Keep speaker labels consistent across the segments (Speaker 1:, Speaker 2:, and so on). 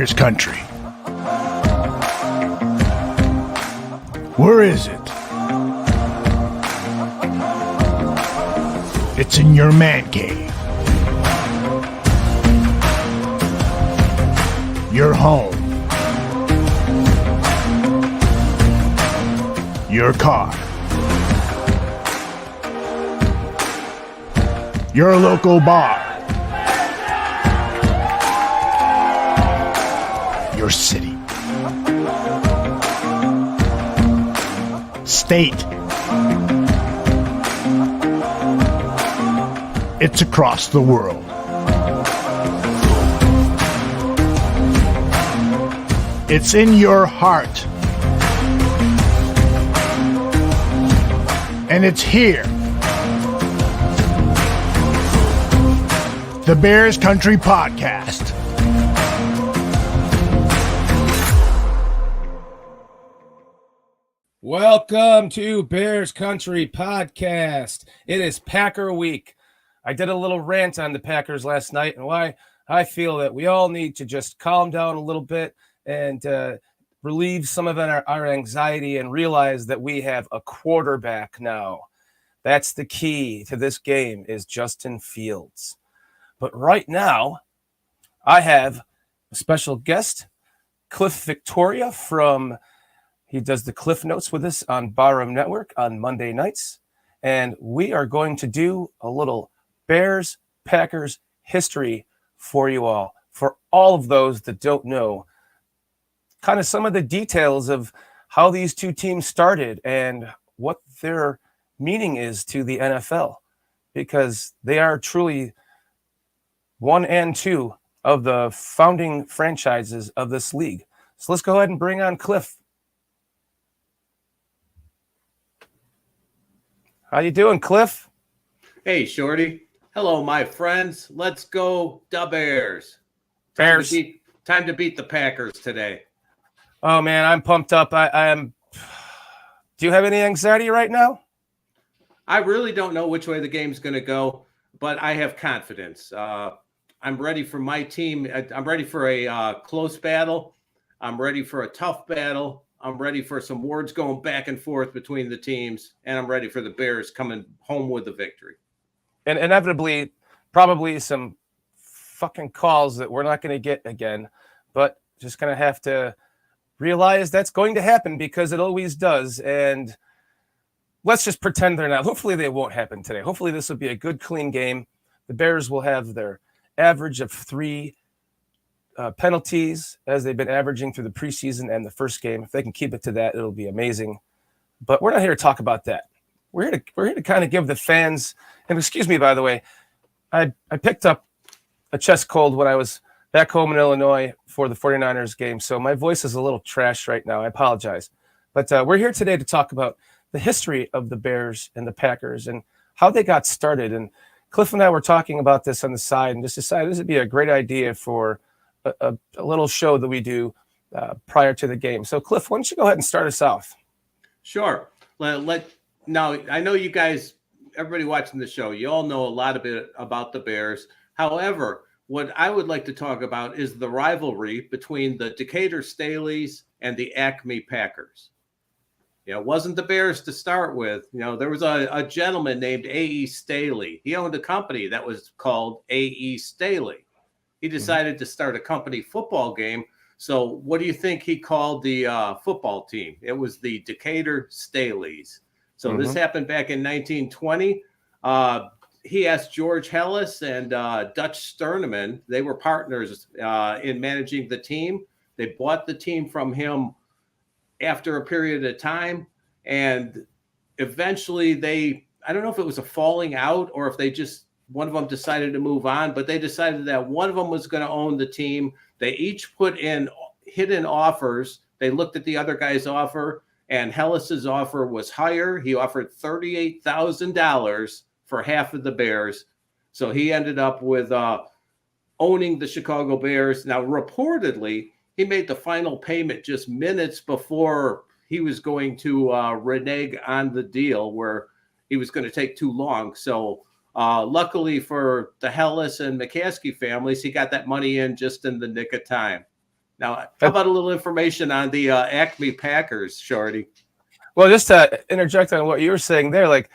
Speaker 1: Bears country. Where is it? It's in your man cave. Your home. Your car. Your local bar. Your city. State. It's across the world. It's in your heart. And it's here. The Bears Country Podcast.
Speaker 2: Welcome to Bears Country Podcast. It is Packer Week. I did a little rant on the Packers last night and why I feel that we all need to just calm down a little bit and relieve some of our anxiety and realize that we have a quarterback now. That's the key to this game is Justin Fields. But right now, I have a special guest, Cliff Victoria he does the Cliff Notes with us on Barroom Network on Monday nights. And we are going to do a little Bears, Packers history for you all. For all of those that don't know, kind of some of the details of how these two teams started and what their meaning is to the NFL. Because they are truly one and two of the founding franchises of this league. So let's go ahead and bring on Cliff. How you doing, Cliff?
Speaker 3: Hey, Shorty. Hello, my friends. Let's go, the Bears.
Speaker 2: Bears.
Speaker 3: Time to beat the Packers today.
Speaker 2: Oh, man, I'm pumped up. I am. Do you have any anxiety right now?
Speaker 3: I really don't know which way the game's going to go, but I have confidence. I'm ready for my team. I'm ready for a close battle. I'm ready for a tough battle. I'm ready for some words going back and forth between the teams, and I'm ready for the Bears coming home with the victory.
Speaker 2: And inevitably, probably some fucking calls that we're not going to get again, but just going to have to realize that's going to happen because it always does. And let's just pretend they're not. Hopefully they won't happen today. Hopefully this will be a good, clean game. The Bears will have their average of 3 penalties as they've been averaging through the preseason and the first game. If they can keep it to that, it'll be amazing. But we're not here to talk about that. We're here to kind of give the fans, and excuse me, by the way, I picked up a chest cold when I was back home in Illinois for the 49ers game. So my voice is a little trashed right now. I apologize. But we're here today to talk about the history of the Bears and the Packers and how they got started. And Cliff and I were talking about this on the side and just decided this would be a great idea for a little show that we do prior to the game. So Cliff, why don't you go ahead and start us off?
Speaker 3: Sure. Now, I know you guys, everybody watching the show, you all know a lot about the Bears. However, what I would like to talk about is the rivalry between the Decatur Staleys and the Acme Packers. It wasn't the Bears to start with. There was a gentleman named A.E. Staley. He owned a company that was called A.E. Staley. He decided to start a company football game. So what do you think he called the football team? It was the Decatur Staleys. So this happened back in 1920. He asked George Hellis and Dutch Sterneman. They were partners in managing the team. They bought the team from him after a period of time. And eventually I don't know if it was a falling out or if one of them decided to move on, but they decided that one of them was going to own the team. They each put in hidden offers. They looked at the other guy's offer, and Hellis's offer was higher. He offered $38,000 for half of the Bears. So he ended up with owning the Chicago Bears. Now, reportedly, he made the final payment just minutes before he was going to renege on the deal where he was going to take too long. So luckily for the Hellis and McCaskey families, he got that money in just in the nick of time. Now, how about a little information on the Acme Packers, Shorty?
Speaker 2: Well, just to interject on what you were saying there, like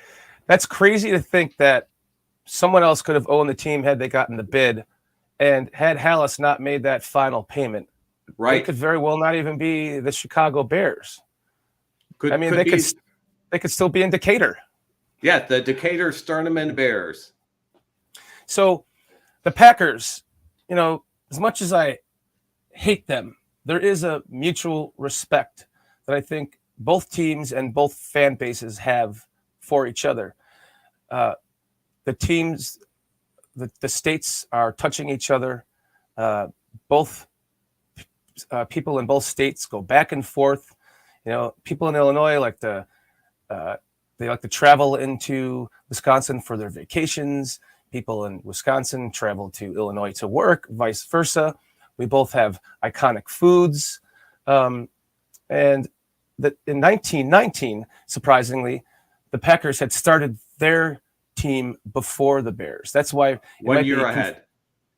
Speaker 2: that's crazy to think that someone else could have owned the team had they gotten the bid, and had Hallis not made that final payment,
Speaker 3: Right,
Speaker 2: it could very well not even be the Chicago Bears.
Speaker 3: could
Speaker 2: They could still be in Decatur.
Speaker 3: Yeah, the Decatur Sternum Bears.
Speaker 2: So the Packers, as much as I hate them, there is a mutual respect that I think both teams and both fan bases have for each other. The teams, the states are touching each other. Both people in both states go back and forth. People in Illinois they like to travel into Wisconsin for their vacations. People in Wisconsin travel to Illinois to work, vice versa. We both have iconic foods. And in 1919, surprisingly, the Packers had started their team before the Bears. That's why
Speaker 3: 1 year ahead.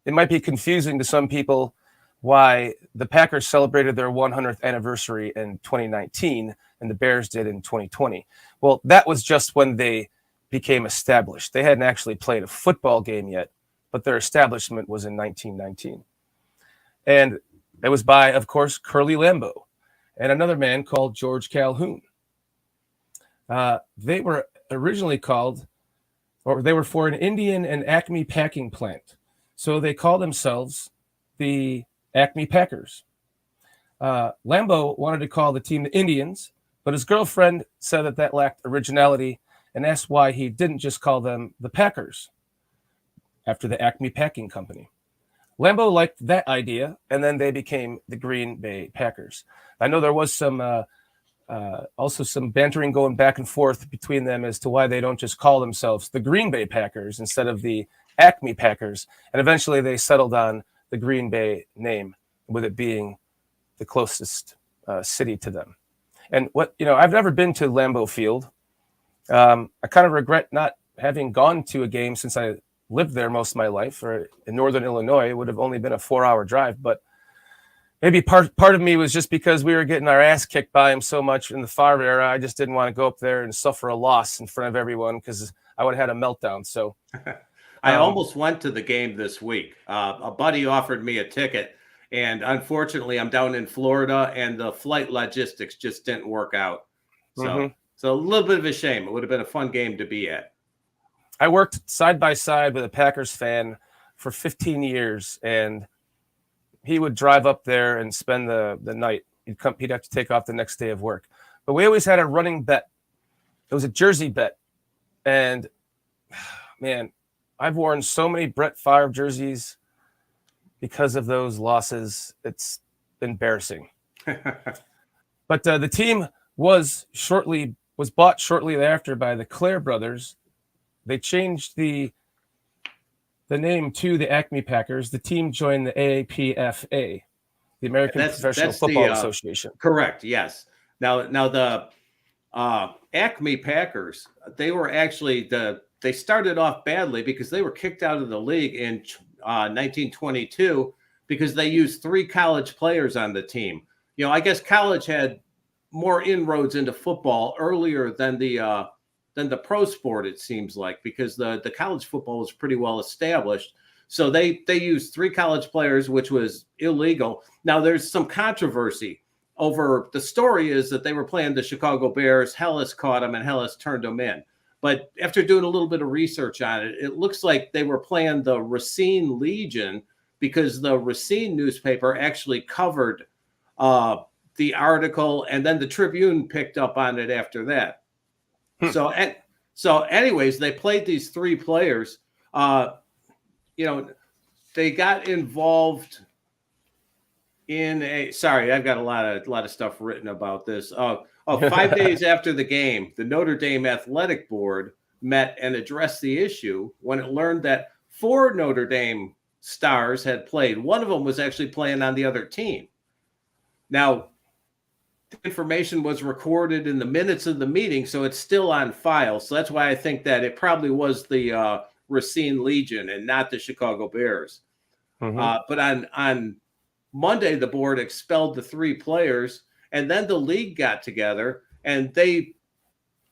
Speaker 2: It might be confusing to some people why the Packers celebrated their 100th anniversary in 2019 and the Bears did in 2020. Well, that was just when they became established. They hadn't actually played a football game yet, but their establishment was in 1919. And it was by, of course, Curly Lambeau and another man called George Calhoun. They were originally they were for an Indian and Acme packing plant. So they called themselves the Acme Packers. Lambeau wanted to call the team the Indians, but his girlfriend said that lacked originality and asked why he didn't just call them the Packers after the Acme Packing Company. Lambeau liked that idea, and then they became the Green Bay Packers. I know there was also some bantering going back and forth between them as to why they don't just call themselves the Green Bay Packers instead of the Acme Packers, and eventually they settled on the Green Bay name, with it being the closest city to them. And I've never been to Lambeau Field. I kind of regret not having gone to a game since I lived there most of my life, or in northern Illinois. It would have only been a 4-hour drive, but maybe part of me was just because we were getting our ass kicked by him so much in the Favre era. I just didn't want to go up there and suffer a loss in front of everyone because I would have had a meltdown. So
Speaker 3: I almost went to the game this week. A buddy offered me a ticket, and unfortunately I'm down in Florida and the flight logistics just didn't work out. So a little bit of a shame. It would have been a fun game to be at.
Speaker 2: I worked side by side with a Packers fan for 15 years, and he would drive up there and spend the night. He'd have to take off the next day of work. But we always had a running bet. It was a jersey bet. And, man, I've worn so many Brett Favre jerseys because of those losses. It's embarrassing. But the team was bought shortly thereafter by the Clare brothers. They changed the name to the Acme Packers. The team joined the APFA, the American Professional Football Association.
Speaker 3: Correct. Yes. Now the Acme Packers, they were actually they started off badly because they were kicked out of the league in 1922 because they used 3 college players on the team. I guess college had more inroads into football earlier than the pro sport, it seems like, because the college football was pretty well established. So they used 3 college players, which was illegal. Now there's some controversy over the story is that they were playing the Chicago Bears. Hellas caught them and Hellas turned them in. But after doing a little bit of research on it, it looks like they were playing the Racine Legion because the Racine newspaper actually covered the article, and then the Tribune picked up on it after that. So anyways, they played these 3 players. They got involved in sorry, I've got a lot of stuff written about this. 5 days after the game, the Notre Dame Athletic Board met and addressed the issue when it learned that 4 Notre Dame stars had played. One of them was actually playing on the other team. Now, the information was recorded in the minutes of the meeting, so it's still on file. So that's why I think that it probably was the Racine Legion and not the Chicago Bears. But on Monday, the board expelled the 3 players, and then the league got together and they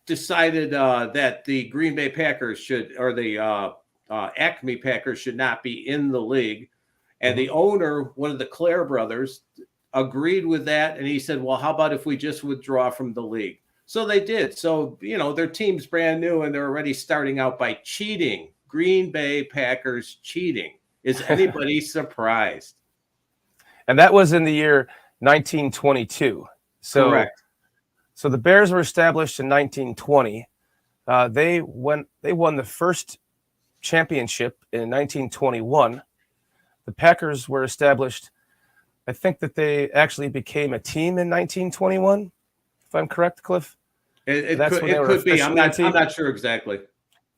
Speaker 3: decided that the Green Bay Packers should, or the Acme Packers should not be in the league. And the owner, one of the Clare brothers, agreed with that. And he said, well, how about if we just withdraw from the league? So they did. So, their team's brand new and they're already starting out by cheating. Green Bay Packers cheating. Is anybody surprised?
Speaker 2: And that was in the year 1922.
Speaker 3: Correct.
Speaker 2: So the Bears were established in 1920. They won the first championship in 1921. The Packers were established. I think that they actually became a team in 1921, if I'm correct, Cliff.
Speaker 3: It could be. I'm not sure exactly.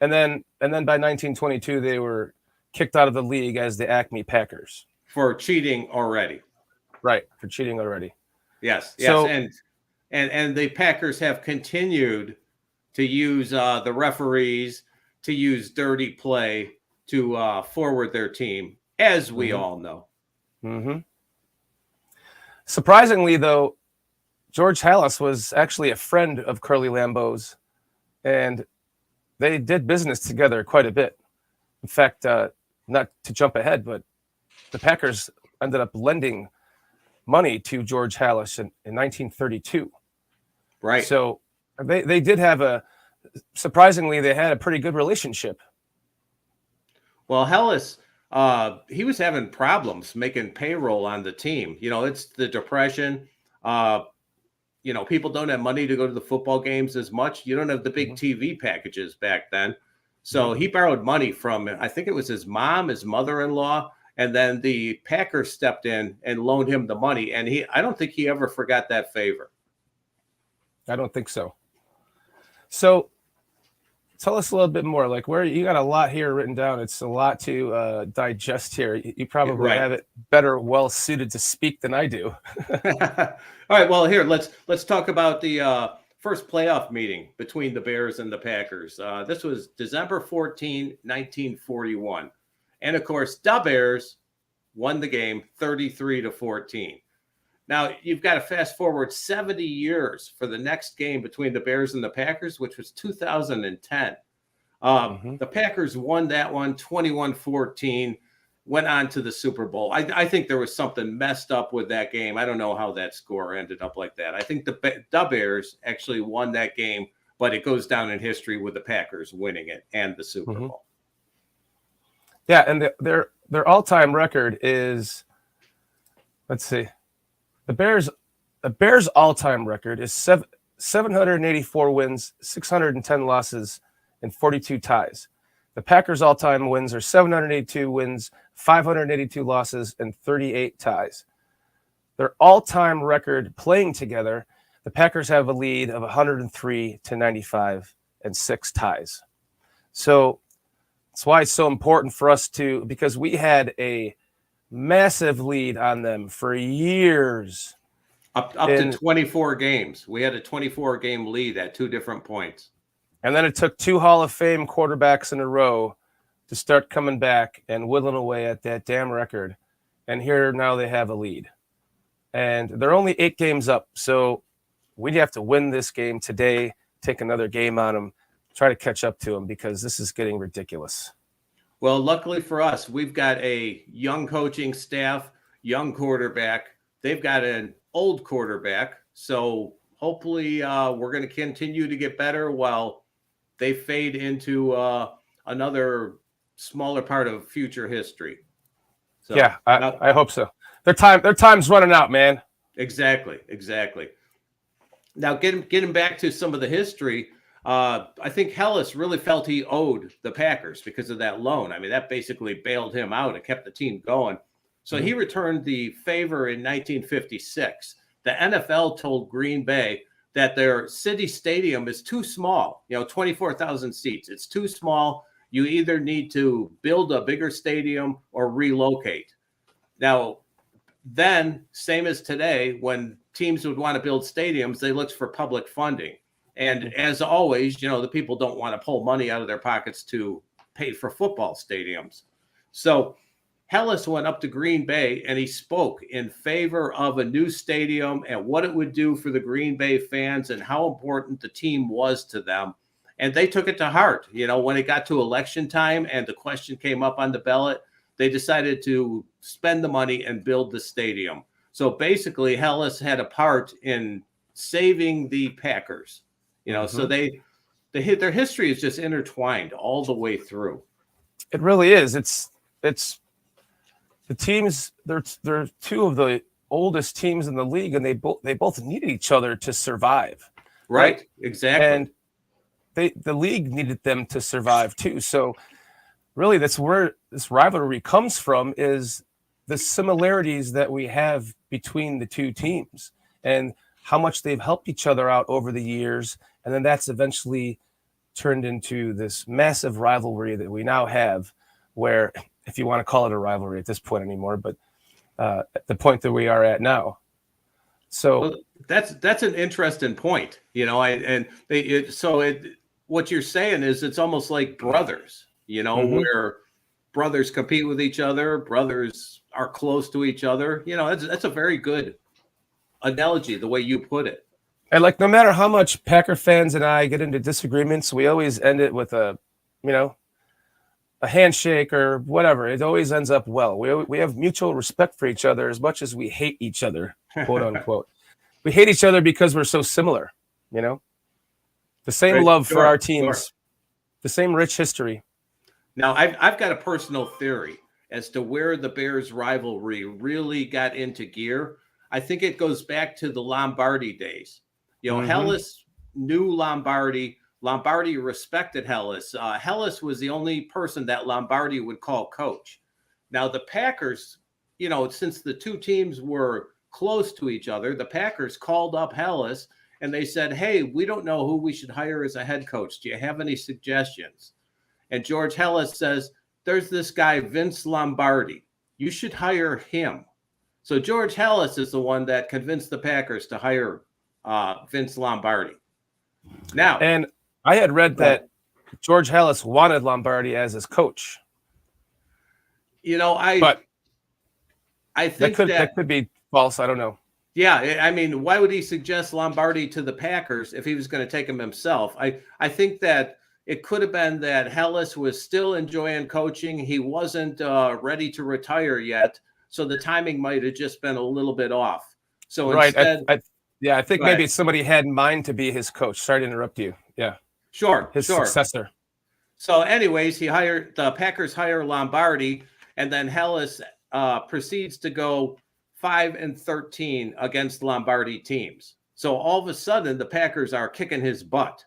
Speaker 2: And then by 1922, they were kicked out of the league as the Acme Packers
Speaker 3: for cheating already.
Speaker 2: Right, for cheating already.
Speaker 3: Yes.
Speaker 2: So,
Speaker 3: and the Packers have continued to use the referees, to use dirty play to forward their team, as we all know.
Speaker 2: Mm-hmm. Surprisingly, though, George Halas was actually a friend of Curly Lambeau's, and they did business together quite a bit. In fact, not to jump ahead, but the Packers ended up lending money to George Halas in 1932.
Speaker 3: Right.
Speaker 2: So they did have surprisingly, they had a pretty good relationship.
Speaker 3: Well, Halas, he was having problems making payroll on the team. It's the Depression. People don't have money to go to the football games as much. You don't have the big TV packages back then. So he borrowed money from, I think it was his mom, his mother-in-law, and then the Packers stepped in and loaned him the money. And I don't think he ever forgot that favor.
Speaker 2: I don't think so. So tell us a little bit more. Like, where you got a lot here written down. It's a lot to digest here. You probably have it better well suited to speak than I do.
Speaker 3: All right. Well, here let's talk about the first playoff meeting between the Bears and the Packers. This was December 14, 1941, and of course, the Bears won the game 33-14. Now, you've got to fast forward 70 years for the next game between the Bears and the Packers, which was 2010. The Packers won that one 21-14, went on to the Super Bowl. I think there was something messed up with that game. I don't know how that score ended up like that. I think the Bears actually won that game, but it goes down in history with the Packers winning it and the Super Bowl.
Speaker 2: Yeah, and their all-time record is, let's see, the Bears' all-time record is 784 wins, 610 losses, and 42 ties. The Packers' all-time wins are 782 wins, 582 losses, and 38 ties. Their all-time record playing together, the Packers have a lead of 103-95 and 6 ties. So that's why it's so important for us because we had a massive lead on them for years.
Speaker 3: Up to 24 games. We had a 24-game lead at 2 different points.
Speaker 2: And then it took 2 Hall of Fame quarterbacks in a row to start coming back and whittling away at that damn record. And here now they have a lead. And they're only 8 games up. So we have to win this game today, take another game on them, try to catch up to them because this is getting ridiculous.
Speaker 3: Well, luckily for us, we've got a young coaching staff, young quarterback. They've got an old quarterback. So hopefully we're going to continue to get better while they fade into another smaller part of future history. So,
Speaker 2: yeah, I hope so. Their time's running out, man.
Speaker 3: Exactly. Now, getting back to some of the history, I think Halas really felt he owed the Packers because of that loan. I mean, that basically bailed him out and kept the team going. So he returned the favor in 1956. The NFL told Green Bay that their city stadium is too small, 24,000 seats. It's too small. You either need to build a bigger stadium or relocate. Now, then, same as today, when teams would want to build stadiums, they looked for public funding. And as always, the people don't want to pull money out of their pockets to pay for football stadiums. So Hellas went up to Green Bay and he spoke in favor of a new stadium and what it would do for the Green Bay fans and how important the team was to them. And they took it to heart. When it got to election time and the question came up on the ballot, they decided to spend the money and build the stadium. So basically, Hellas had a part in saving the Packers. So their history is just intertwined all the way through.
Speaker 2: It really is. It's the teams. They're two of the oldest teams in the league, and they both needed each other to survive.
Speaker 3: Right? Exactly.
Speaker 2: And the league needed them to survive too. So really, that's where this rivalry comes from, is the similarities that we have between the two teams and how much they've helped each other out over the years. And then that's eventually turned into this massive rivalry that we now have, where, if you want to call it a rivalry at this point anymore, but at the point that we are at now. So
Speaker 3: that's an interesting point, what you're saying is it's almost like brothers, where brothers compete with each other, brothers are close to each other. That's a very good analogy, the way you put it.
Speaker 2: And no matter how much Packer fans and I get into disagreements, we always end it with a handshake or whatever. It always ends up well. We have mutual respect for each other as much as we hate each other, quote unquote. We hate each other because we're so similar, the same love for our teams, the same rich history.
Speaker 3: Now, I've got a personal theory as to where the Bears rivalry really got into gear. I think it goes back to the Lombardi days. Hellas knew Lombardi. Lombardi respected Hellas. Hellas was the only person that Lombardi would call coach. Now, the Packers, since the two teams were close to each other, the Packers called up Hellas and they said, hey, we don't know who we should hire as a head coach. Do you have any suggestions? And George Hellas says, there's this guy, Vince Lombardi. You should hire him. So George Hellas is the one that convinced the Packers to hire Vince Lombardi. Now,
Speaker 2: and I had read that George Hellas wanted Lombardi as his coach.
Speaker 3: I think
Speaker 2: that could be false. I don't know.
Speaker 3: Yeah, I mean, why would he suggest Lombardi to the Packers if he was going to take him himself? I think that it could have been that Hellas was still enjoying coaching. He wasn't ready to retire yet, so the timing might have just been a little bit off. So
Speaker 2: right,
Speaker 3: instead,
Speaker 2: I think maybe somebody had in mind to be his coach. Sorry to interrupt you. Yeah,
Speaker 3: sure,
Speaker 2: his successor.
Speaker 3: So, anyways, the Packers hire Lombardi, and then Hellas proceeds to go 5-13 against Lombardi teams. So all of a sudden, the Packers are kicking his butt.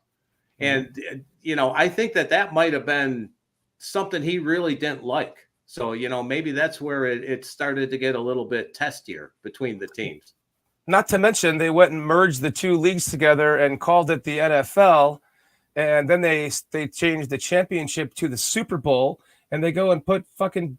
Speaker 3: And, I think that might have been something he really didn't like. So, maybe that's where it started to get a little bit testier between the teams.
Speaker 2: Not to mention, they went and merged the two leagues together and called it the NFL. And then they changed the championship to the Super Bowl. And they go and put fucking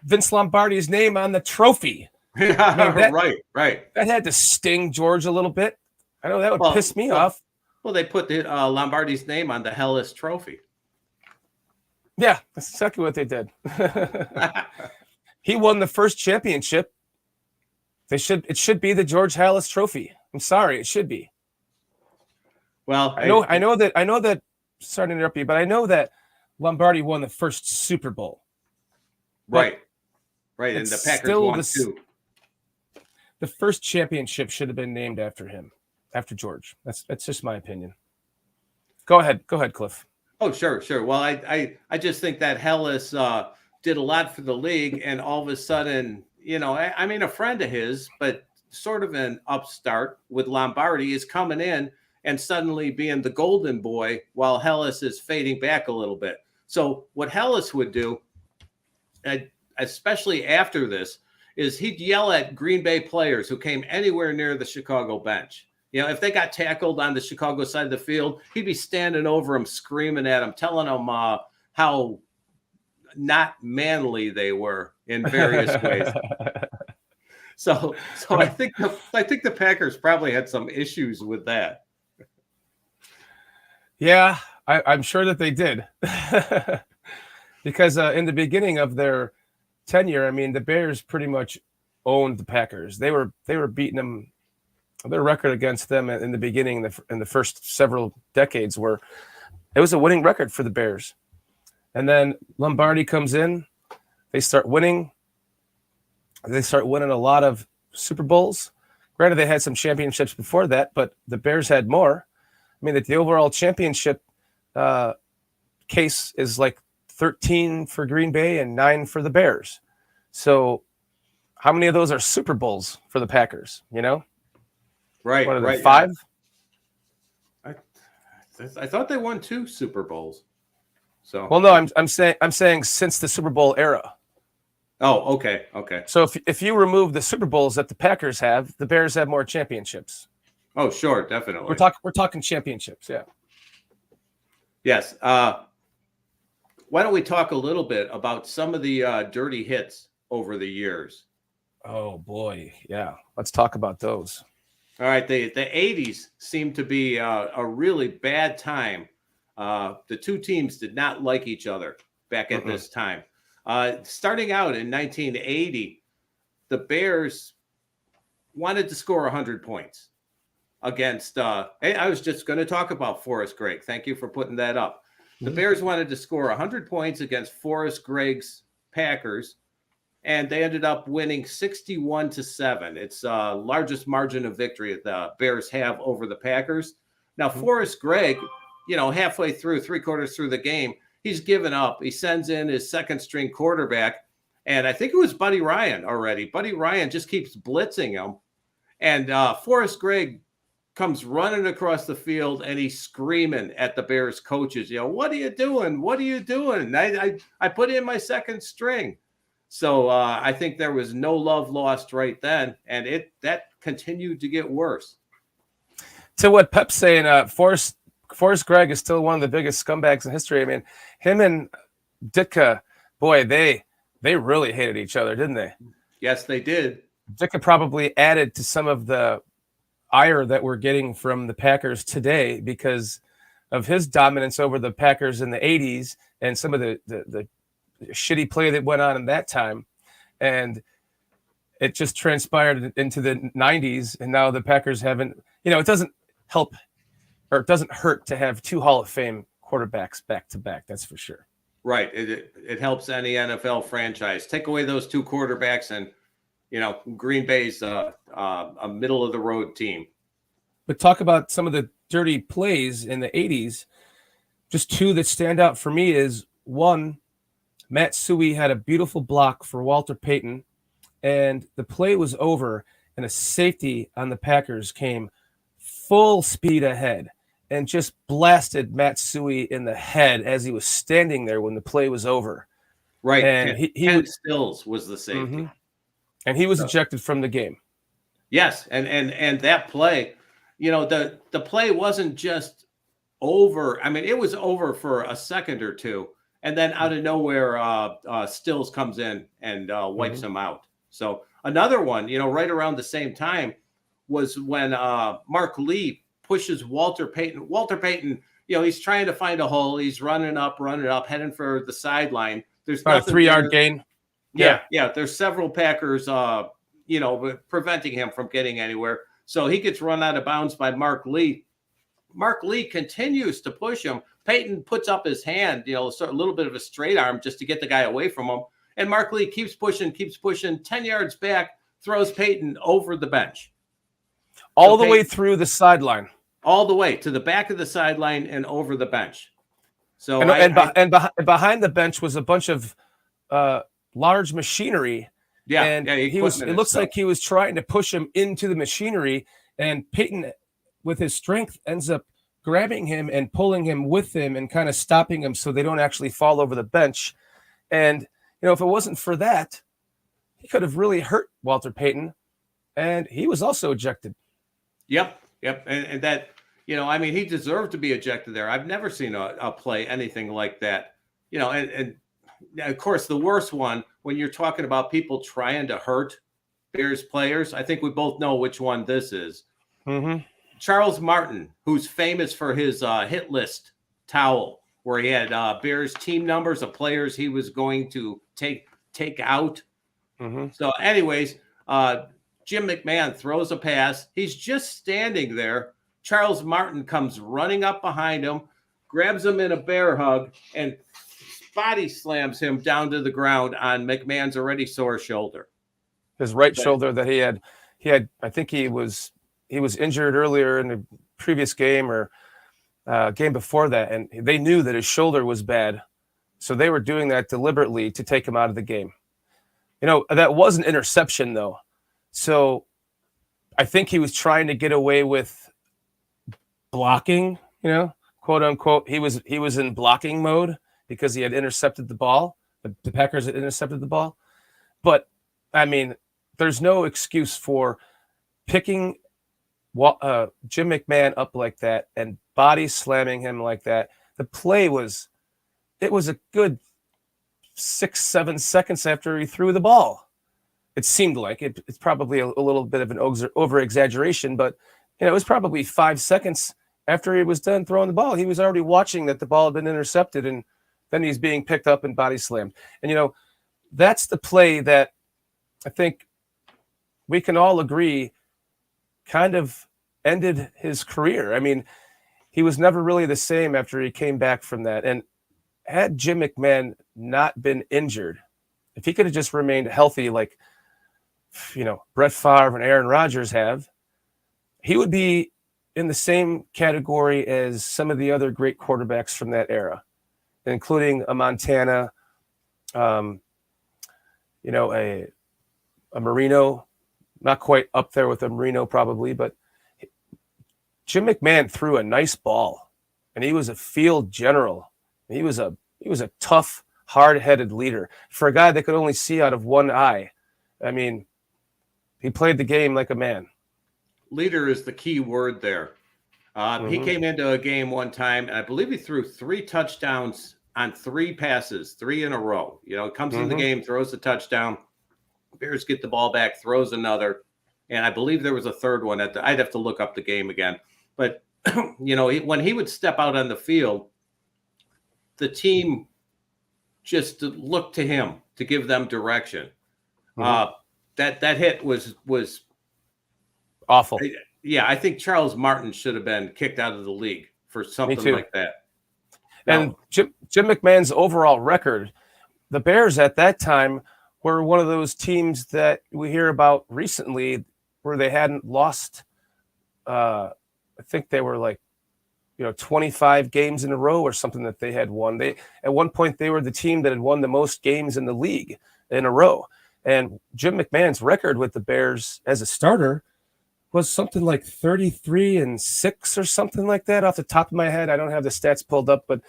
Speaker 2: Vince Lombardi's name on the trophy.
Speaker 3: Right.
Speaker 2: That had to sting George a little bit. I know that would piss me off.
Speaker 3: Well, they put the Lombardi's name on the Hellas trophy.
Speaker 2: Yeah, that's exactly what they did. He won the first championship. It should be the George Hellas trophy. I'm sorry, it should be.
Speaker 3: Well,
Speaker 2: I know that. Sorry to interrupt you, but I know that Lombardi won the first Super Bowl.
Speaker 3: Right, and the Packers won too.
Speaker 2: The first championship should have been named after him, after George. That's just my opinion. Go ahead, Cliff.
Speaker 3: Oh, sure. Well, I just think that Hellas did a lot for the league, and all of a sudden, a friend of his, but sort of an upstart with Lombardi, is coming in and suddenly being the golden boy while Hellas is fading back a little bit. So what Hellas would do, especially after this, is he'd yell at Green Bay players who came anywhere near the Chicago bench. If they got tackled on the Chicago side of the field, he'd be standing over them, screaming at them, telling them how not manly they were in various ways. So I think the Packers probably had some issues with that.
Speaker 2: Yeah, I'm sure that they did. Because in the beginning of their tenure, I mean, the Bears pretty much owned the Packers. They were beating them. Their record against them in the beginning, in the first several decades, were it was a winning record for the Bears. And then Lombardi comes in. They start winning. They start winning a lot of Super Bowls. Granted, they had some championships before that, but the Bears had more. I mean, the overall championship case is like 13 for Green Bay and 9 for the Bears. So how many of those are Super Bowls for the Packers, you know?
Speaker 3: Right,
Speaker 2: What are
Speaker 3: right.
Speaker 2: they, 5?
Speaker 3: I thought they won 2 Super Bowls. So
Speaker 2: well, no, I'm saying since the Super Bowl era.
Speaker 3: Oh, okay.
Speaker 2: So if you remove the Super Bowls that the Packers have, the Bears have more championships.
Speaker 3: Oh, sure, definitely.
Speaker 2: We're talking championships, yeah.
Speaker 3: Yes. Why don't we talk a little bit about some of the dirty hits over the years?
Speaker 2: Oh boy, yeah. Let's talk about those.
Speaker 3: All right, the 80s seemed to be a really bad time. The two teams did not like each other back at this time. Starting out in 1980, the Bears wanted to score 100 points against I was just going to talk about Forrest Gregg. Thank you for putting that up. The Bears wanted to score 100 points against Forrest Gregg's Packers, and they ended up winning 61-7. It's largest margin of victory that the Bears have over the Packers. Now, Forrest Gregg, halfway through, 3/4 through the game, he's given up. He sends in his second string quarterback, and I think it was Buddy Ryan already. Buddy Ryan just keeps blitzing him, and Forrest Gregg comes running across the field, and he's screaming at the Bears coaches, what are you doing? What are you doing? I put in my second string. So I think there was no love lost right then, and that continued to get worse.
Speaker 2: To what Pep's saying, Forrest Gregg is still one of the biggest scumbags in history. I mean, him and Ditka, boy, they really hated each other, didn't they?
Speaker 3: Yes, they did.
Speaker 2: Ditka probably added to some of the ire that we're getting from the Packers today because of his dominance over the Packers in the 80s and some of the shitty play that went on in that time. And it just transpired into the 90s, and now the Packers haven't, it doesn't help or it doesn't hurt to have 2 Hall of Fame quarterbacks back to back. That's for sure.
Speaker 3: Right. It helps any NFL franchise. Take away those 2 quarterbacks and, Green Bay's a middle of the road team.
Speaker 2: But talk about some of the dirty plays in the 80s. Just 2 that stand out for me is, one, Matt Suhey had a beautiful block for Walter Payton, and the play was over, and a safety on the Packers came full speed ahead and just blasted Matt Suhey in the head as he was standing there when the play was over.
Speaker 3: Right.
Speaker 2: And
Speaker 3: Ken Stills was the safety.
Speaker 2: Mm-hmm. And he was ejected from the game.
Speaker 3: Yes, and that play, the play wasn't just over. I mean, it was over for a second or two, and then out of nowhere, Stills comes in and wipes him out. So another one, right around the same time was when Mark Lee pushes Walter Payton. Walter Payton, he's trying to find a hole. He's running up, heading for the sideline. There's
Speaker 2: about a 3-yard gain.
Speaker 3: Yeah. There's several Packers, preventing him from getting anywhere. So he gets run out of bounds by Mark Lee. Mark Lee continues to push him. Payton puts up his hand, a little bit of a straight arm just to get the guy away from him. And Mark Lee keeps pushing, 10 yards back, throws Payton over the bench.
Speaker 2: All the way through the sideline.
Speaker 3: All the way to the back of the sideline and over the bench. So
Speaker 2: behind the bench was a bunch of large machinery.
Speaker 3: Yeah,
Speaker 2: and it looks like he was trying to push him into the machinery, and Payton, with his strength, ends up grabbing him and pulling him with him and kind of stopping him so they don't actually fall over the bench. And if it wasn't for that, he could have really hurt Walter Payton, and he was also ejected.
Speaker 3: Yep. And that, he deserved to be ejected there. I've never seen a play anything like that. And of course, the worst one, when you're talking about people trying to hurt Bears players, I think we both know which one this is.
Speaker 2: Mm-hmm.
Speaker 3: Charles Martin, who's famous for his hit list towel, where he had Bears team numbers of players he was going to take take out.
Speaker 2: Mm-hmm.
Speaker 3: So anyways, Jim McMahon throws a pass. He's just standing there. Charles Martin comes running up behind him, grabs him in a bear hug, and body slams him down to the ground on McMahon's already sore shoulder.
Speaker 2: His right shoulder that he had, I think he was injured earlier in the previous game or game before that, and they knew that his shoulder was bad. So they were doing that deliberately to take him out of the game. That was an interception, though. So I think he was trying to get away with blocking, quote unquote. He was in blocking mode because he had intercepted the ball. The Packers had intercepted the ball. But, I mean, there's no excuse for picking Jim McMahon up like that and body slamming him like that. The play was a good 6-7 seconds after he threw the ball. It seemed like it's probably a little bit of an over exaggeration, but it was probably 5 seconds after he was done throwing the ball. He was already watching that the ball had been intercepted, and then he's being picked up and body slammed. And that's the play that I think we can all agree kind of ended his career. I mean, he was never really the same after he came back from that. And had Jim McMahon not been injured, if he could have just remained healthy like, Brett Favre and Aaron Rodgers have, he would be in the same category as some of the other great quarterbacks from that era, including a Montana, a Marino, not quite up there with a Marino probably, but Jim McMahon threw a nice ball, and he was a field general. He was a tough, hard-headed leader for a guy that could only see out of one eye. I mean, he played the game like a man.
Speaker 3: Leader is the key word there. He came into a game one time, and I believe he threw 3 touchdowns on 3 passes, 3 in a row. Comes in the game, throws a touchdown. Bears get the ball back, throws another. And I believe there was a third one. I'd have to look up the game again. But, when he would step out on the field, the team just looked to him to give them direction. That hit was
Speaker 2: awful.
Speaker 3: Yeah, I think Charles Martin should have been kicked out of the league for something like that.
Speaker 2: And Jim McMahon's overall record, the Bears at that time were one of those teams that we hear about recently where they hadn't lost. I think they were like, 25 games in a row or something that they had won. At one point, they were the team that had won the most games in the league in a row. And Jim McMahon's record with the Bears as a starter was something like 33-6 or something like that off the top of my head. I don't have the stats pulled up, but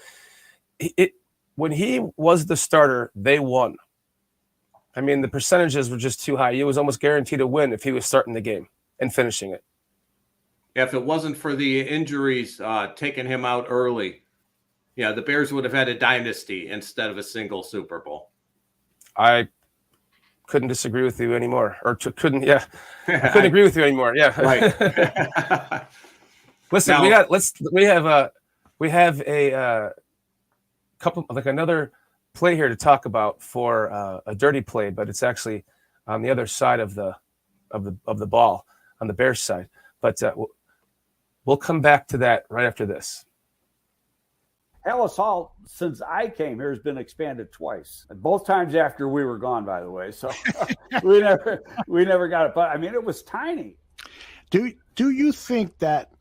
Speaker 2: when he was the starter, they won. I mean, the percentages were just too high. He was almost guaranteed to win if he was starting the game and finishing it.
Speaker 3: If it wasn't for the injuries taking him out early, the Bears would have had a dynasty instead of a single Super Bowl.
Speaker 2: I couldn't disagree with you anymore, or couldn't agree with you anymore. Yeah,
Speaker 3: right.
Speaker 2: Listen, we have a couple, like another play here to talk about for a dirty play, but it's actually on the other side of the ball on the Bears side. But we'll come back to that right after this.
Speaker 4: Ellis Hall, since I came here, has been expanded twice, both times after we were gone, by the way. So we never got it. But I mean, it was tiny.
Speaker 1: Do you think that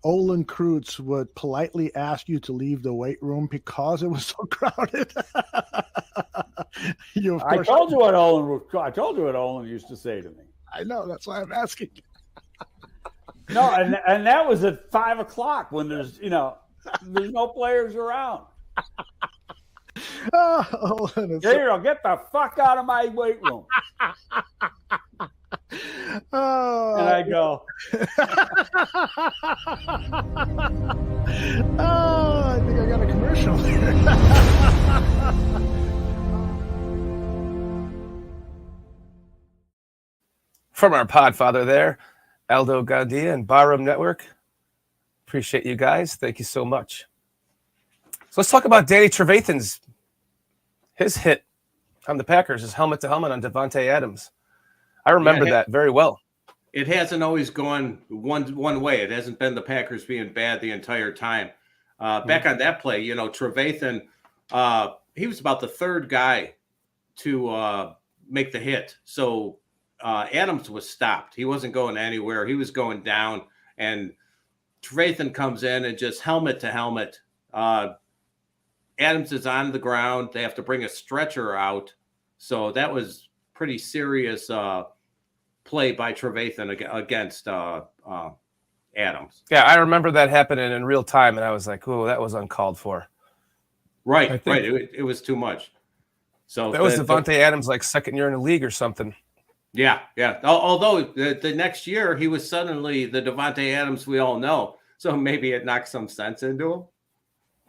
Speaker 1: Olin Kreutz would politely ask you to leave the weight room because it was so crowded?
Speaker 4: I told you what Olin used to say to me.
Speaker 1: I know, that's why I'm asking.
Speaker 4: No, and that was at 5:00 when there's no players around. Gabriel, get the fuck out of my weight room. And I go.
Speaker 1: I think I got a commercial here.
Speaker 2: From our podfather there, Aldo Gandia and Barroom Network. Appreciate you guys. Thank you so much. So let's talk about Danny Trevathans. His hit on the Packers is helmet to helmet on Davante Adams. I remember that very well.
Speaker 3: It hasn't always gone one way. It hasn't been the Packers being bad the entire time. Back on that play, Trevathan, he was about the third guy to make the hit. So Adams was stopped. He wasn't going anywhere. He was going down, and Trevathan comes in and just helmet to helmet. Adams is on the ground. They have to bring a stretcher out. So that was pretty serious play by Trevathan against Adams.
Speaker 2: Yeah, I remember that happening in real time, and I was like, "Oh, that was uncalled for."
Speaker 3: Right. It was too much. So
Speaker 2: that was Davante Adams' like second year in the league or something.
Speaker 3: Yeah. Although the next year he was suddenly the Davante Adams we all know, so maybe it knocked some sense into him.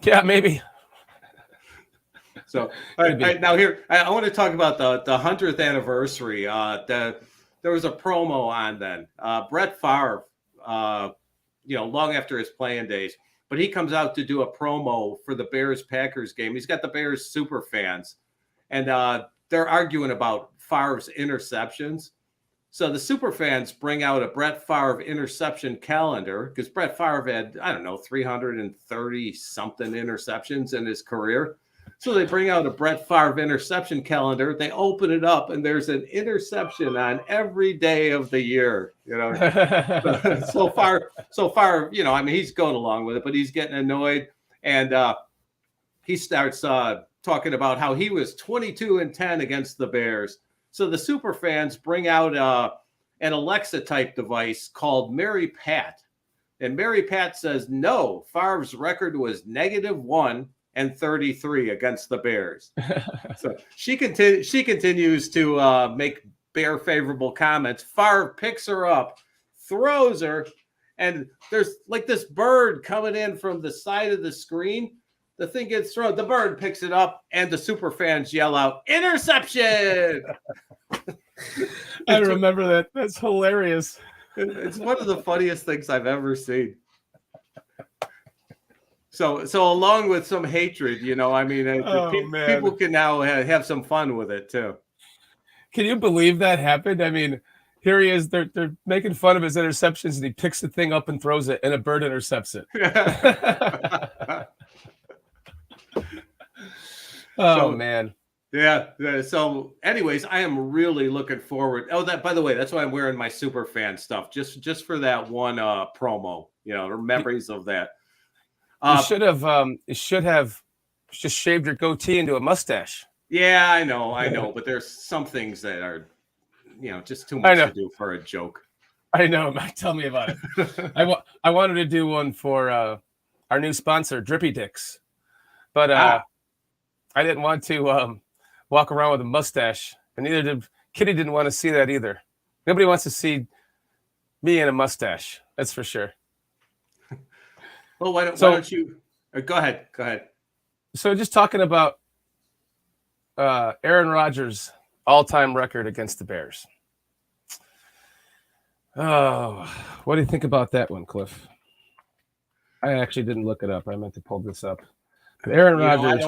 Speaker 2: Yeah, maybe.
Speaker 3: So now here I want to talk about the 100th anniversary. There was a promo on then. Brett Favre, long after his playing days, but he comes out to do a promo for the Bears-Packers game. He's got the Bears super fans, and they're arguing about Favre's interceptions. So the super fans bring out a Brett Favre interception calendar because Brett Favre had, 330 something interceptions in his career. So they bring out a Brett Favre interception calendar. They open it up, and there's an interception on every day of the year. So far, he's going along with it, but he's getting annoyed, and he starts talking about how he was 22-10 against the Bears. So the super fans bring out an Alexa type device called Mary Pat, and Mary Pat says no. Favre's record was -1 and 33 against the Bears. So she continues to make Bear favorable comments. Favre picks her up, throws her, and there's like this bird coming in from the side of the screen. The thing gets thrown. The bird picks it up, and the super fans yell out, "Interception!"
Speaker 2: I remember that. That's hilarious.
Speaker 3: It's one of the funniest things I've ever seen. So along with some hatred, people can now have some fun with it too.
Speaker 2: Can you believe that happened? I mean, here he is. They're making fun of his interceptions, and he picks the thing up and throws it, and a bird intercepts it. Man.
Speaker 3: Yeah. So, anyways, I am really looking forward. Oh, by the way, that's why I'm wearing my super fan stuff, just for that one promo. The memories of that.
Speaker 2: You should have just shaved your goatee into a mustache.
Speaker 3: Yeah, I know, but there's some things that are, just too much to do for a joke.
Speaker 2: I know. Tell me about it. I wanted to do one for our new sponsor, Drippy Dicks, but I didn't want to walk around with a mustache, and neither did Kitty. Didn't want to see that either. Nobody wants to see me in a mustache. That's for sure.
Speaker 3: Well, why don't you go ahead? Go ahead.
Speaker 2: So just talking about Aaron Rodgers' all-time record against the Bears. Oh, what do you think about that one, Cliff? I actually didn't look it up. I meant to pull this up. But Aaron Rodgers,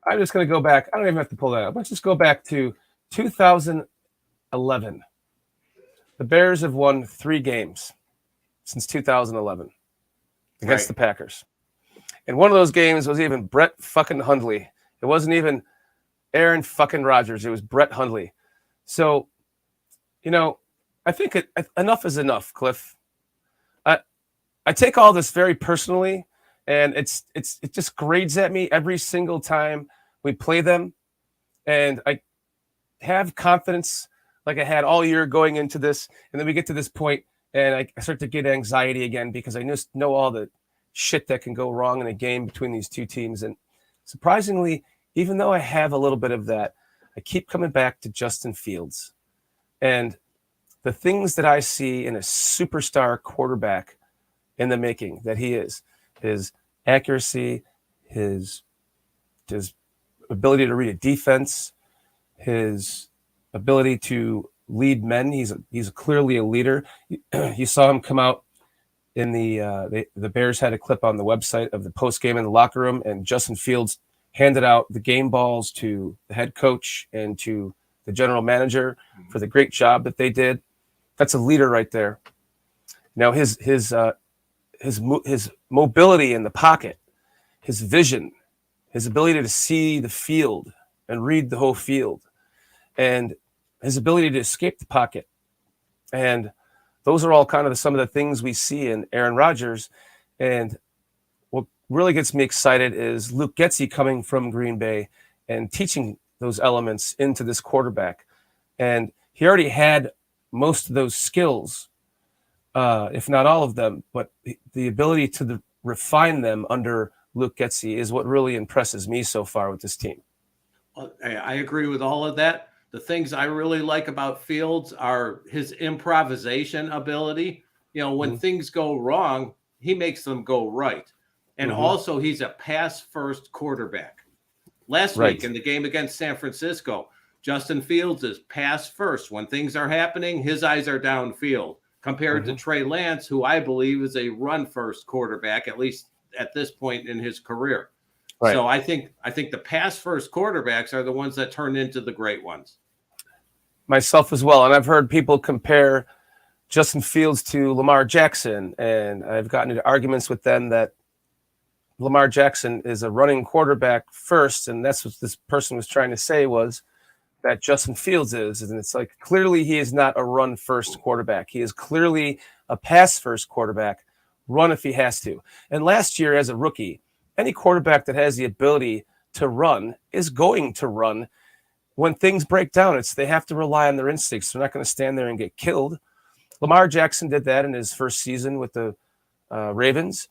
Speaker 2: I'm just going to go back. I don't even have to pull that up. Let's just go back to 2011. The Bears have won 3 games since 2011 against the Packers. And one of those games was even Brett fucking Hundley. It wasn't even Aaron fucking Rodgers. It was Brett Hundley. So, I think enough is enough, Cliff. I take all this very personally, and it just grades at me every single time we play them. And I have confidence like I had all year going into this, and then we get to this point, and I start to get anxiety again because I just know all the shit that can go wrong in a game between these two teams. And surprisingly, even though I have a little bit of that, I keep coming back to Justin Fields. And the things that I see in a superstar quarterback in the making that he is, his accuracy, his ability to read a defense, his ability to lead men. He's clearly a leader. You saw him come out in the Bears had a clip on the website of the post game in the locker room, and Justin Fields handed out the game balls to the head coach and to the general manager for the great job that they did. That's a leader right there. Now his mobility in the pocket, his vision, his ability to see the field and read the whole field, and his ability to escape the pocket. And those are all kind of some of the things we see in Aaron Rodgers. And what really gets me excited is Luke Getsy coming from Green Bay and teaching those elements into this quarterback. And he already had most of those skills, if not all of them, but the ability to refine them under Luke Getsy is what really impresses me so far with this team.
Speaker 3: Well, I agree with all of that. The things I really like about Fields are his improvisation ability. When things go wrong, he makes them go right. And also he's a pass first quarterback. Last week in the game against San Francisco, Justin Fields is pass first. When things are happening, his eyes are downfield compared to Trey Lance, who I believe is a run first quarterback, at least at this point in his career. Right. So I think the pass first quarterbacks are the ones that turn into the great ones.
Speaker 2: Myself as well. And I've heard people compare Justin Fields to Lamar Jackson. And I've gotten into arguments with them that Lamar Jackson is a running quarterback first. And that's what this person was trying to say, was that Justin Fields is. And it's like, clearly he is not a run first quarterback. He is clearly a pass first quarterback, run if he has to. And last year as a rookie, any quarterback that has the ability to run is going to run. When things break down, they have to rely on their instincts. They're not going to stand there and get killed. Lamar Jackson did that in his first season with the Ravens,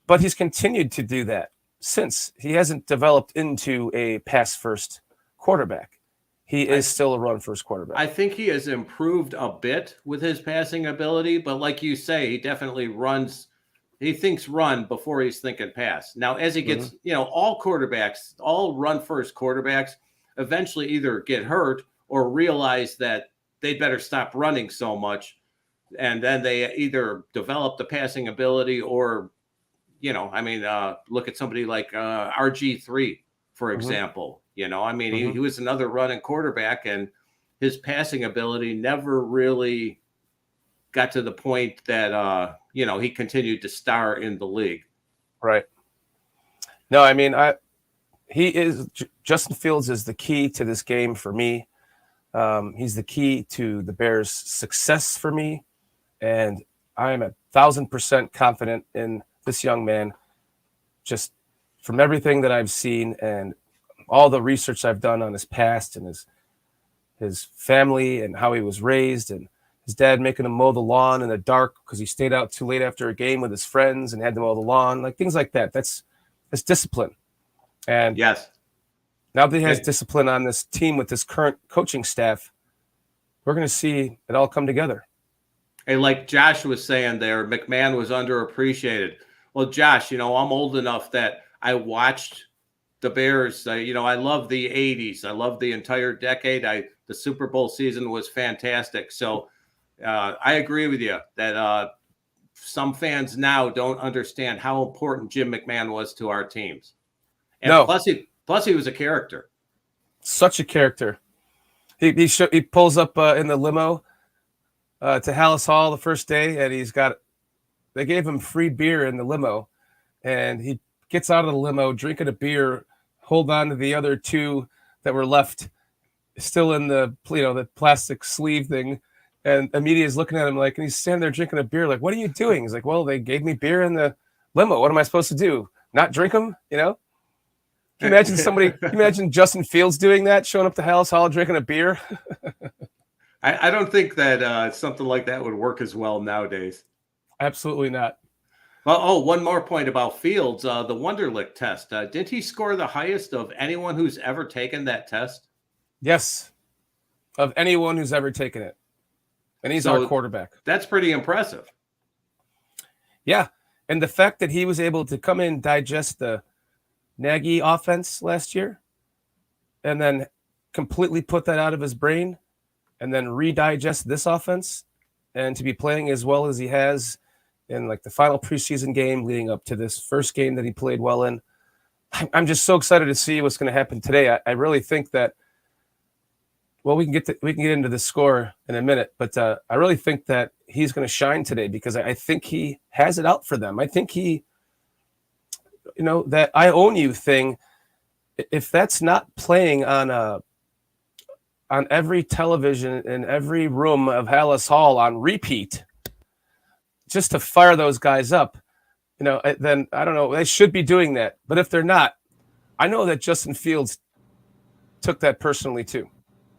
Speaker 2: but he's continued to do that since. He hasn't developed into a pass-first quarterback. He is still a run-first quarterback.
Speaker 3: I think he has improved a bit with his passing ability, but like you say, he definitely runs. He thinks run before he's thinking pass. Now, as he gets, all quarterbacks, all run-first quarterbacks, eventually either get hurt or realize that they'd better stop running so much. And then they either develop the passing ability or, look at somebody like RG3, for example. He was another running quarterback, and his passing ability never really got to the point that, he continued to star in the league.
Speaker 2: Right. No, Justin Fields is the key to this game for me. He's the key to the Bears' success for me. And I am 1,000% confident in this young man, just from everything that I've seen and all the research I've done on his past and his family and how he was raised, and his dad making him mow the lawn in the dark because he stayed out too late after a game with his friends and had to mow the lawn, like things like that. That's discipline. And
Speaker 3: yes,
Speaker 2: now that he has discipline on this team with this current coaching staff, we're going to see it all come together.
Speaker 3: Hey, like Josh was saying there, Mcmahon was underappreciated. Well, Josh, I'm old enough that I watched the Bears. I love the 80s. I love the entire decade. The Super Bowl season was fantastic. So I agree with you that some fans now don't understand how important Jim McMahon was to our teams. And plus he was a character.
Speaker 2: Such a character. He pulls up in the limo to Hallis Hall the first day, and they gave him free beer in the limo, and he gets out of the limo drinking a beer, hold on to the other two that were left still in the the plastic sleeve thing, and the media is looking at him and he's standing there drinking a beer, like, what are you doing? He's like, well, they gave me beer in the limo. What am I supposed to do? Not drink them? Can you imagine Justin Fields doing that, showing up to Hallis Hall drinking a beer?
Speaker 3: I don't think that something like that would work as well nowadays.
Speaker 2: Absolutely not.
Speaker 3: Well, one more point about Fields, the Wonderlic test. Didn't he score the highest of anyone who's ever taken that test?
Speaker 2: Yes, of anyone who's ever taken it. And he's our quarterback.
Speaker 3: That's pretty impressive.
Speaker 2: Yeah, and the fact that he was able to come in, digest the Nagy offense last year, and then completely put that out of his brain, and then redigest this offense, and to be playing as well as he has in the final preseason game leading up to this first game that he played well in. I'm just so excited to see what's going to happen today. I really think that. Well, we can get into the score in a minute, but I really think that he's going to shine today because I think he has it out for them. I think he, that "I own you" thing. If that's not playing on every television in every room of Hallis Hall on repeat, just to fire those guys up, then I don't know. They should be doing that, but if they're not, I know that Justin Fields took that personally too.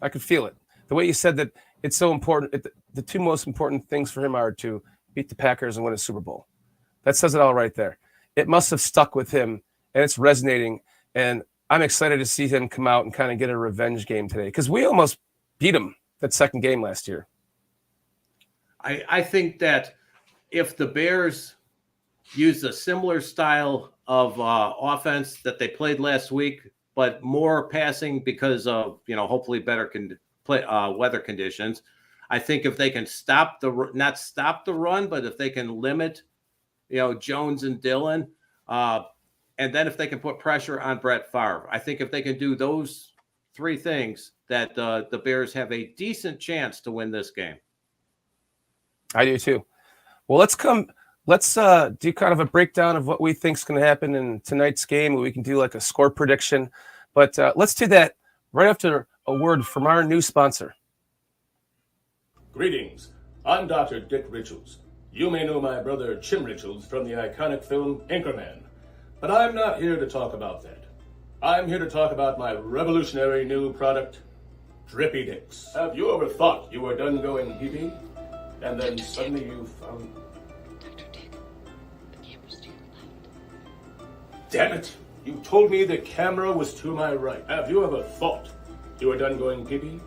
Speaker 2: I could feel it. The way you said that it's so important. The two most important things for him are to beat the Packers and win a Super Bowl. That says it all right there. It must have stuck with him, and it's resonating. And I'm excited to see him come out and kind of get a revenge game today because we almost beat him that second game last year.
Speaker 3: I think that if the Bears used a similar style of offense that they played last week, but more passing because of, hopefully better weather conditions. I think if they can not stop the run, but if they can limit, Jones and Dillon, and then if they can put pressure on Brett Favre, I think if they can do those three things, that the Bears have a decent chance to win this game.
Speaker 2: I do too. Well, let's do kind of a breakdown of what we think is going to happen in tonight's game. We can do like a score prediction, but let's do that right after a word from our new sponsor.
Speaker 5: Greetings. I'm Dr. Dick Richards. You may know my brother Jim Richards from the iconic film Anchorman, but I'm not here to talk about that. I'm here to talk about my revolutionary new product, Drippy Dicks. Have you ever thought you were done going pee-pee, and then suddenly you found... Damn it! You told me the camera was to my right. Have you ever thought you were done going pee-pee,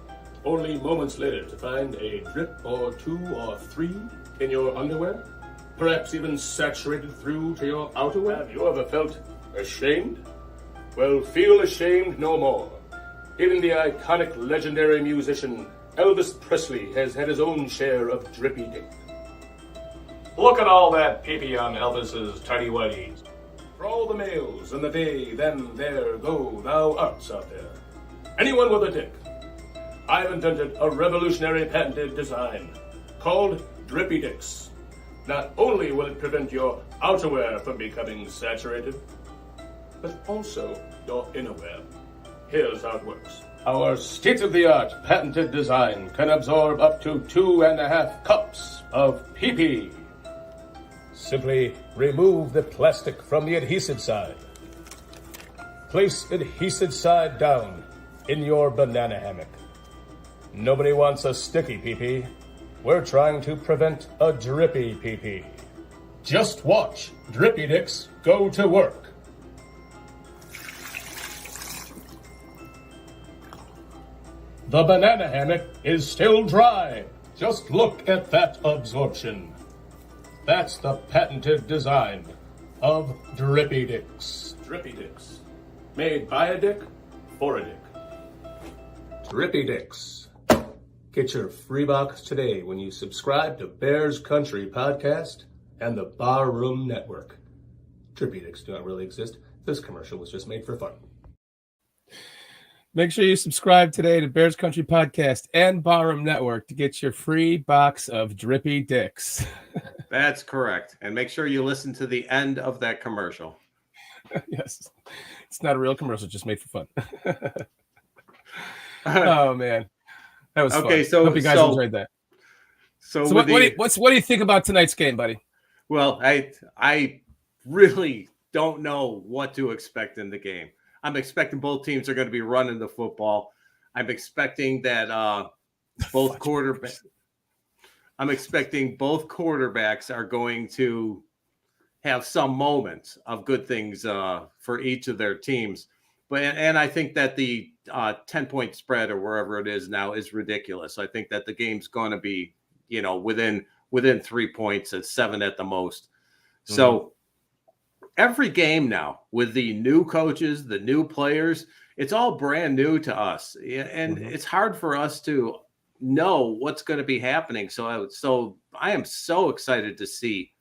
Speaker 5: only moments later to find a drip or two or three in your underwear? Perhaps even saturated through to your outerwear? Have you ever felt ashamed? Well, feel ashamed no more. Even the iconic legendary musician Elvis Presley has had his own share of drippy dick. Look at all that pee-pee on Elvis's tidy whities. For all the males in the day, then, there, go, thou arts out there. Anyone with a dick. I've invented a revolutionary patented design called Drippy Dicks. Not only will it prevent your outerwear from becoming saturated, but also your innerwear. Here's how it works. Our state-of-the-art patented design can absorb up to 2.5 cups of pee-pee. Simply remove the plastic from the adhesive side. Place adhesive side down in your banana hammock. Nobody wants a sticky pee-pee. We're trying to prevent a drippy pee-pee. Just watch Drippy Dicks go to work. The banana hammock is still dry. Just look at that absorption. That's the patented design of Drippy Dicks. Drippy Dicks. Made by a dick, for a dick. Drippy Dicks. Get your free box today when you subscribe to Bears Country Podcast and the Barroom Network. Drippy Dicks do not really exist. This commercial was just made for fun.
Speaker 2: Make sure you subscribe today to Bears Country Podcast and Barroom Network to get your free box of Drippy Dicks.
Speaker 3: That's correct. And make sure you listen to the end of that commercial.
Speaker 2: Yes. It's not a real commercial, just made for fun. Oh, man. That was
Speaker 3: okay,
Speaker 2: fun.
Speaker 3: so
Speaker 2: hope you guys enjoyed that. So what do you think about tonight's game, buddy?
Speaker 3: Well, I really don't know what to expect in the game. I'm expecting both teams are going to be running the football. I'm expecting that both quarterbacks are going to have some moments of good things for each of their teams. And I think that the 10-point spread or wherever it is now is ridiculous. I think that the game's going to be, within 3 points at 7 at the most. Mm-hmm. So every game now with the new coaches, the new players, it's all brand new to us. And It's hard for us to know what's going to be happening. So I am so excited to see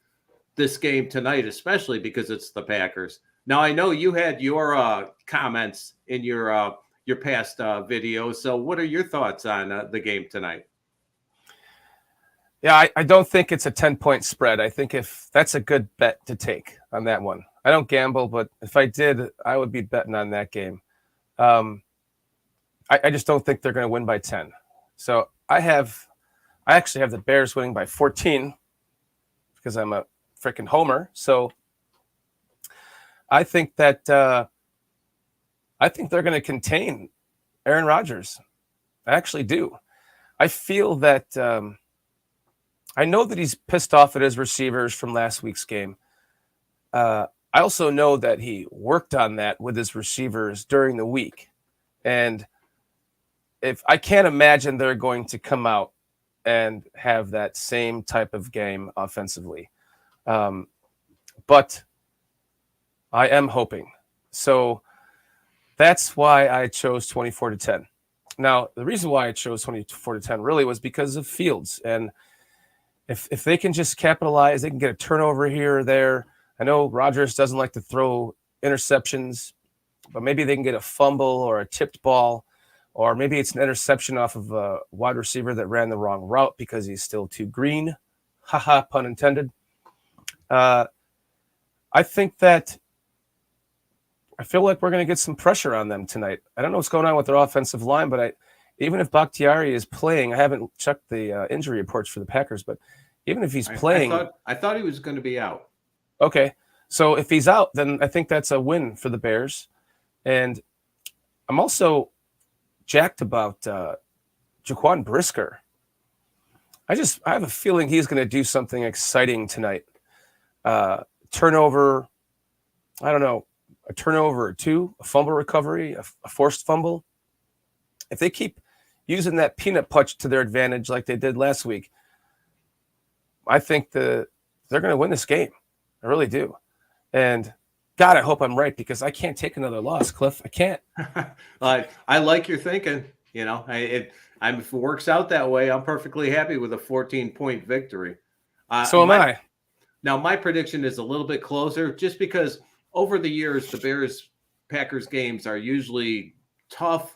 Speaker 3: this game tonight, especially because it's the Packers. Now I know you had your comments in your past videos. So what are your thoughts on the game tonight?
Speaker 2: Yeah, I don't think it's a 10-point spread. I think if that's a good bet to take on that one. I don't gamble, but if I did, I would be betting on that game. I just don't think they're going to win by 10. So I actually have the Bears winning by 14 because I'm a freaking homer. So I think that I think they're going to contain Aaron Rodgers. I actually do. I feel that I know that he's pissed off at his receivers from last week's game. I also know that he worked on that with his receivers during the week. And if I can't imagine they're going to come out and have that same type of game offensively. But I am hoping. So that's why I chose 24-10. Now, the reason why I chose 24-10 really was because of Fields. And if they can just capitalize, they can get a turnover here or there. I know Rodgers doesn't like to throw interceptions, but maybe they can get a fumble or a tipped ball, or maybe it's an interception off of a wide receiver that ran the wrong route because he's still too green. Haha, pun intended. I think that I feel like we're going to get some pressure on them tonight. I don't know what's going on with their offensive line, but even if Bakhtiari is playing, I haven't checked the injury reports for the Packers, but even if he's playing,
Speaker 3: I thought he was going to be out.
Speaker 2: Okay, so if he's out, then I think that's a win for the Bears, and I'm also jacked about Jaquan Brisker. I have a feeling he's going to do something exciting tonight. Turnover, I don't know, a turnover or two, a fumble recovery, a forced fumble. If they keep using that peanut punch to their advantage like they did last week, I think they're going to win this game. I really do. And God, I hope I'm right because I can't take another loss, Cliff. I can't.
Speaker 3: I like your thinking. You know, if it works out that way, I'm perfectly happy with a 14-point victory.
Speaker 2: So am I.
Speaker 3: Now, my prediction is a little bit closer just because over the years, the Bears-Packers games are usually tough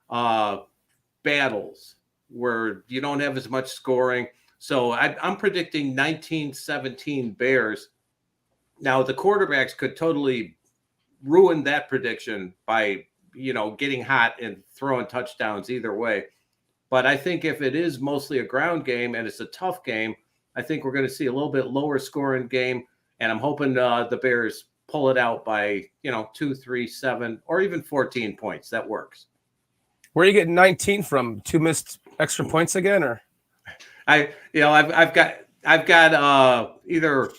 Speaker 3: battles where you don't have as much scoring. So I'm predicting 19-17 Bears. Now, the quarterbacks could totally ruin that prediction by, getting hot and throwing touchdowns either way. But I think if it is mostly a ground game and it's a tough game, I think we're going to see a little bit lower scoring game. And I'm hoping the Bears pull it out by, 2, 3, 7, or even 14 points. That works.
Speaker 2: Where are you getting 19 from? 2 missed extra points again, or?
Speaker 3: I've got either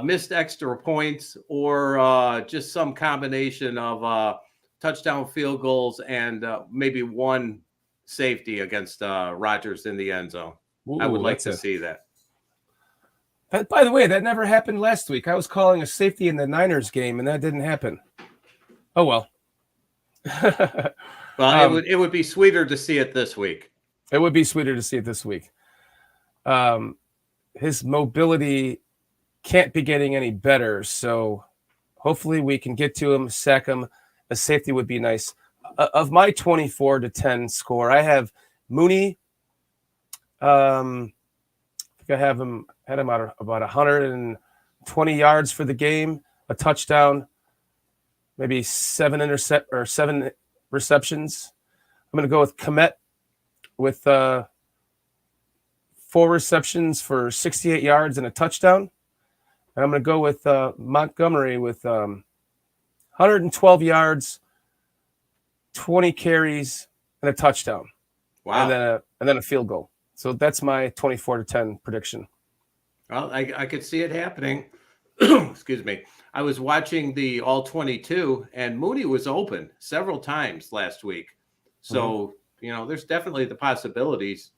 Speaker 3: missed extra points or just some combination of touchdown field goals and maybe one safety against Rodgers in the end zone.
Speaker 2: Ooh,
Speaker 3: I would like to see that.
Speaker 2: By the way, that never happened last week. I was calling a safety in the Niners game, and that didn't happen. Oh, well.
Speaker 3: Well, it would be sweeter to see it this week.
Speaker 2: It would be sweeter to see it this week. His mobility can't be getting any better, so hopefully we can get to him, sack him. A safety would be nice. Of my 24-10 score, I have Mooney. I think I had him at about 120 yards for the game, a touchdown, maybe 7 receptions. I'm going to go with Komet with 4 receptions for 68 yards and a touchdown. And I'm going to go with Montgomery with 112 yards, 20 carries, and a touchdown.
Speaker 3: Wow.
Speaker 2: And then a field goal. So that's my 24-10 prediction.
Speaker 3: Well, I could see it happening. Excuse me. I was watching the All 22, and Mooney was open several times last week. So, there's definitely the possibilities.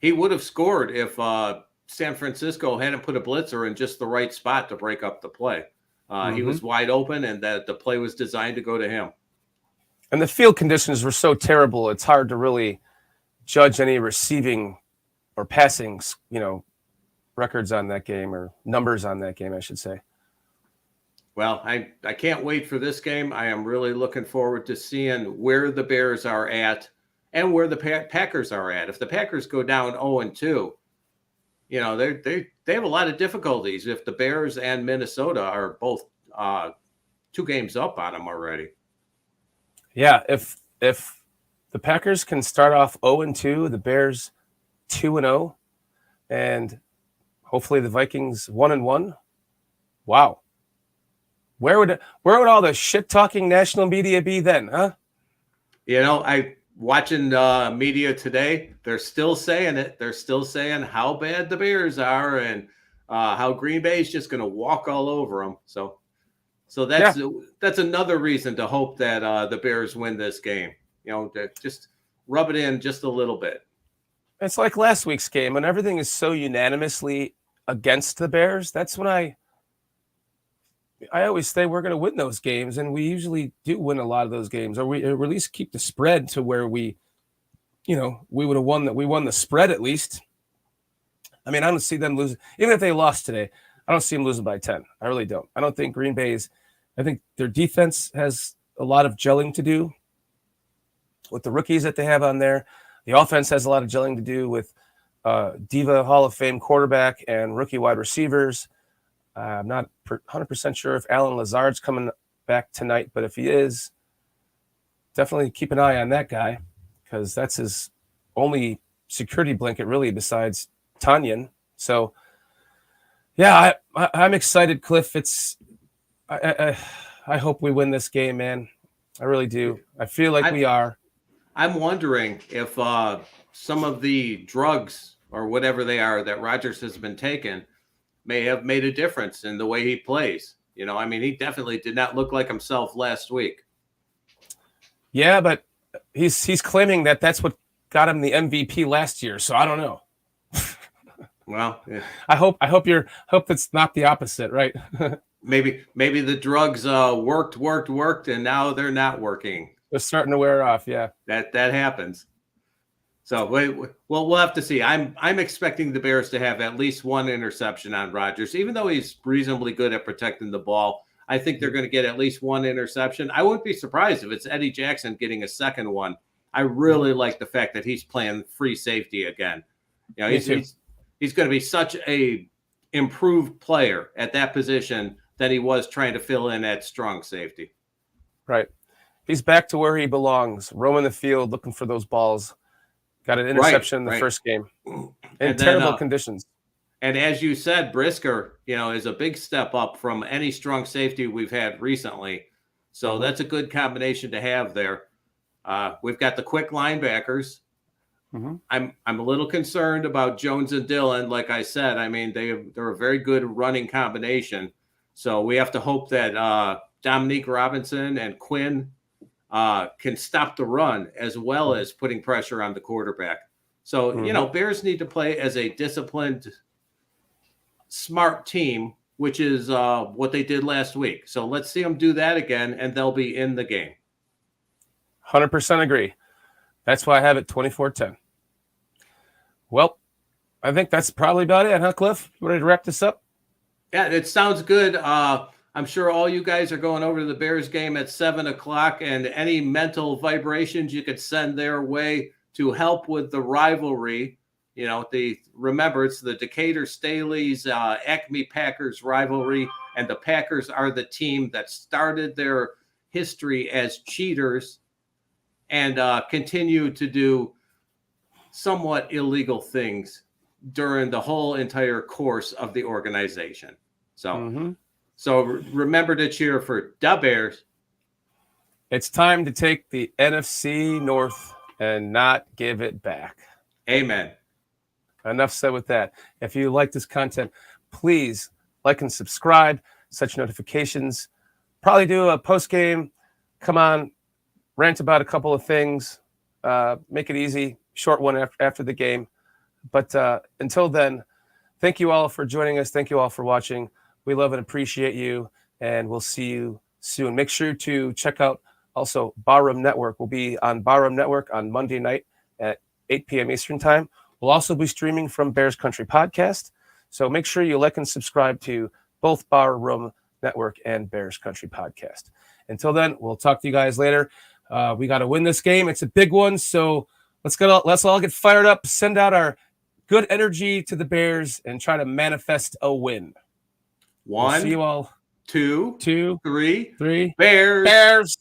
Speaker 3: He would have scored if San Francisco hadn't put a blitzer in just the right spot to break up the play. He was wide open, and that the play was designed to go to him.
Speaker 2: And the field conditions were so terrible, it's hard to really judge any receiving or passing, records on that game, or numbers on that game, I should say.
Speaker 3: Well, I can't wait for this game. I am really looking forward to seeing where the Bears are at and where the Packers are at. If the Packers go down 0-2, you know, they have a lot of difficulties if the Bears and Minnesota are both 2 games up on them already.
Speaker 2: Yeah, if the Packers can start off 0-2, the Bears 2-0, and hopefully the Vikings 1-1. Wow. Where would all the shit talking national media be then, huh?
Speaker 3: You know, I watching media today, they're still saying it. They're still saying how bad the Bears are and how Green Bay is just going to walk all over them. So that's another reason to hope that the Bears win this game. You know, to just rub it in just a little bit.
Speaker 2: It's like last week's game when everything is so unanimously against the Bears. That's when I always say we're going to win those games, and we usually do win a lot of those games, or at least keep the spread to where we would have won that. We won the spread at least. I mean, I don't see them losing. Even if they lost today, I don't see them losing by 10. I really don't. I don't think Green Bay's. I think their defense has a lot of gelling to do with the rookies that they have on there. The offense has a lot of gelling to do with Diva Hall of Fame quarterback and rookie wide receivers. I'm not 100% sure if Alan Lazard's coming back tonight, but if he is, definitely keep an eye on that guy because that's his only security blanket, really, besides Tanyan. So, yeah, I'm excited, Cliff. I hope we win this game, man. I really do. I feel like we are.
Speaker 3: I'm wondering if some of the drugs or whatever they are that Rodgers has been taking may have made a difference in the way he plays. You know, I mean, he definitely did not look like himself last week. Yeah,
Speaker 2: but he's claiming that that's what got him the MVP last year. So I don't know.
Speaker 3: Well, yeah.
Speaker 2: I hope that's not the opposite, right?
Speaker 3: maybe the drugs worked, and now they're not working.
Speaker 2: They're starting to wear off. Yeah,
Speaker 3: that happens. So we'll have to see. I'm expecting the Bears to have at least 1 interception on Rodgers, even though he's reasonably good at protecting the ball. I think they're going to get at least 1 interception. I wouldn't be surprised if it's Eddie Jackson getting a second one. I really like the fact that he's playing free safety again. You know, he's going to be such a improved player at that position than he was trying to fill in at strong safety.
Speaker 2: Right. He's back to where he belongs, roaming the field, looking for those balls. Got an interception in the first game in terrible conditions.
Speaker 3: And as you said, Brisker, you know, is a big step up from any strong safety we've had recently. So that's a good combination to have there. We've got the quick linebackers. Mm-hmm. I'm a little concerned about Jones and Dillon. Like I said, I mean, they're a very good running combination. So we have to hope that Dominique Robinson and Quinn can stop the run as well as putting pressure on the quarterback. So, you know, Bears need to play as a disciplined, smart team, which is what they did last week. So let's see them do that again, and they'll be in the game.
Speaker 2: 100% agree. That's why I have it 24-10. Well, I think that's probably about it, huh, Cliff? You ready to wrap this up?
Speaker 3: Yeah, it sounds good. I'm sure all you guys are going over to the Bears game at 7:00, and any mental vibrations you could send their way to help with the rivalry. You know, remember it's the Decatur Staley's Acme Packers rivalry, and the Packers are the team that started their history as cheaters and continue to do somewhat illegal things during the whole entire course of the organization. So. So remember to cheer for the Bears.
Speaker 2: It's time to take the NFC North and not give it back.
Speaker 3: Amen.
Speaker 2: Enough said with that. If you like this content, please like and subscribe, set your notifications. Probably do a post game. Come on, rant about a couple of things. Make it easy. Short one after the game. But until then, thank you all for joining us. Thank you all for watching. We love and appreciate you, and we'll see you soon. Make sure to check out also Barroom Network. We'll be on Barroom Network on Monday night at 8 p.m. Eastern Time. We'll also be streaming from Bears Country Podcast. So make sure you like and subscribe to both Barroom Network and Bears Country Podcast. Until then, we'll talk to you guys later. We got to win this game. It's a big one, so let's all get fired up, send out our good energy to the Bears, and try to manifest a win.
Speaker 3: One,
Speaker 2: we'll see you all.
Speaker 3: Two,
Speaker 2: Three.
Speaker 3: Bears.